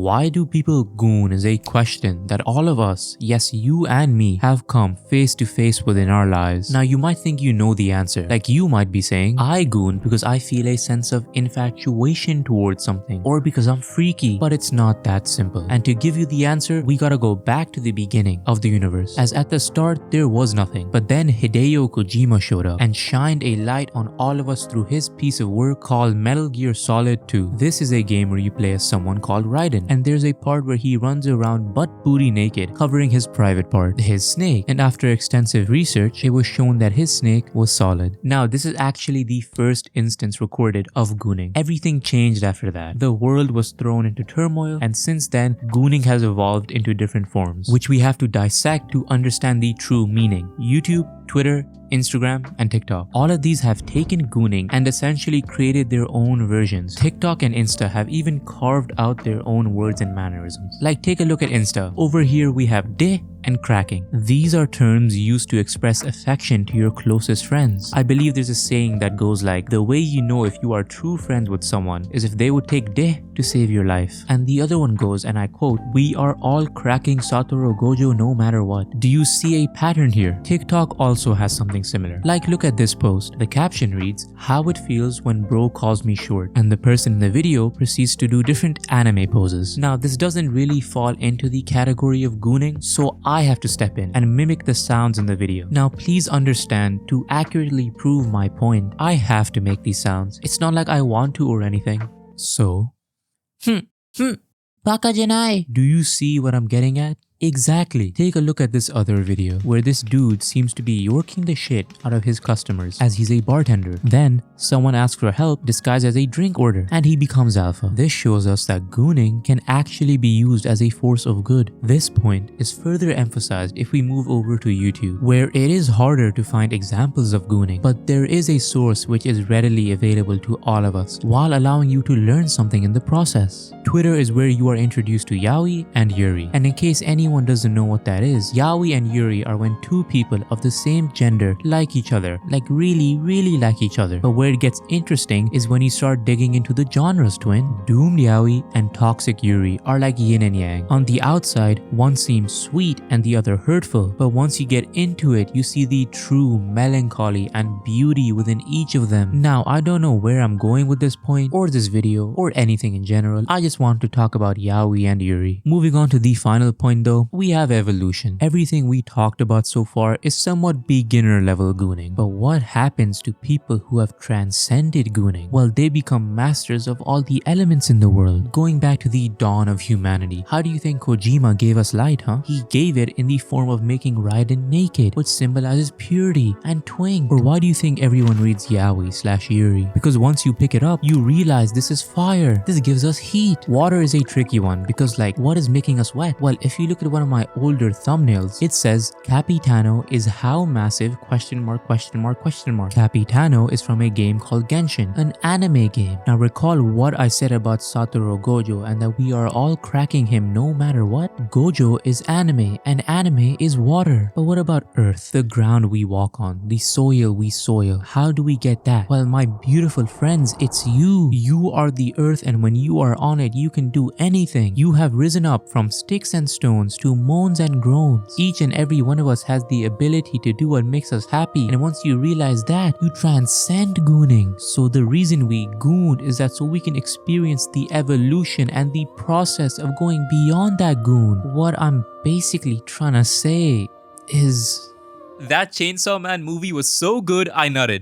Why do people goon is a question that all of us, yes you and me, have come face to face with in our lives. Now you might think you know the answer. Like you might be saying, I goon because I feel a sense of infatuation towards something, or because I'm freaky, but it's not that simple. And to give you the answer, we gotta go back to the beginning of the universe, as at the start there was nothing. But then Hideo Kojima showed up and shined a light on all of us through his piece of work called Metal Gear Solid 2. This is a game where you play as someone called Raiden, and there's a part where he runs around butt booty naked, covering his private part, his snake. And after extensive research, it was shown that his snake was solid. Now this is actually the first instance recorded of gooning. Everything changed after that. The world was thrown into turmoil, and since then, gooning has evolved into different forms, which we have to dissect to understand the true meaning. YouTube, Twitter, Instagram, and TikTok. All of these have taken gooning and essentially created their own versions. TikTok and Insta have even carved out their own words and mannerisms. Like take a look at Insta. Over here we have dihh and cracking. These are terms used to express affection to your closest friends. I believe there's a saying that goes like, the way you know if you are true friends with someone is if they would take dihh to save your life. And the other one goes, and I quote, we are all cracking Satoru Gojo no matter what. Do you see a pattern here? TikTok also has something similar. Like look at this post. The caption reads, how it feels when bro calls me short. And the person in the video proceeds to do different anime poses. Now this doesn't really fall into the category of gooning, so I have to step in and mimic the sounds in the video. Now please understand, to accurately prove my point, I have to make these sounds. It's not like I want to or anything. So, Baka janai. Do you see what I'm getting at? Exactly. Take a look at this other video where this dude seems to be yorking the shit out of his customers as he's a bartender. Then someone asks for help disguised as a drink order and he becomes alpha. This shows us that gooning can actually be used as a force of good. This point is further emphasized if we move over to YouTube, where it is harder to find examples of gooning, but there is a source which is readily available to all of us while allowing you to learn something in the process. Twitter is where you are introduced to yaoi and yuri, and in case anyone doesn't know what that is, yaoi and yuri are when two people of the same gender like each other, like really like each other. But where it gets interesting is when you start digging into the genres, twin. Doomed yaoi and toxic yuri are like yin and yang. On the outside, one seems sweet and the other hurtful, but once you get into it, you see the true melancholy and beauty within each of them. Now, I don't know where I'm going with this point or this video or anything in general. I just want to talk about yaoi and yuri. Moving on to the final point though, we have evolution. Everything we talked about so far is somewhat beginner level gooning. But what happens to people who have transcended gooning? Well, they become masters of all the elements in the world. Going back to the dawn of humanity, how do you think Kojima gave us light, huh? He gave it in the form of making Raiden naked, which symbolizes purity and twink. Or why do you think everyone reads yaoi/yuri? Because once you pick it up, you realize this is fire. This gives us heat. Water is a tricky one because like, what is making us wet? Well, if you look at one of my older thumbnails, it says Capitano is how massive ? Capitano is from a game called Genshin, an anime game. Now recall what I said about Satoru Gojo and that we are all cracking him no matter what. Gojo is anime and anime is water. But what about earth, the ground we walk on, the soil we soil? How do we get that? Well, my beautiful friends, it's you. You are the earth, and when you are on it, you can do anything. You have risen up from sticks and stones to moans and groans. Each and every one of us has the ability to do what makes us happy, and once you realize that, you transcend gooning. So the reason we goon is that so we can experience the evolution and the process of going beyond that goon. What I'm basically trying to say is, that Chainsaw Man movie was so good I nutted.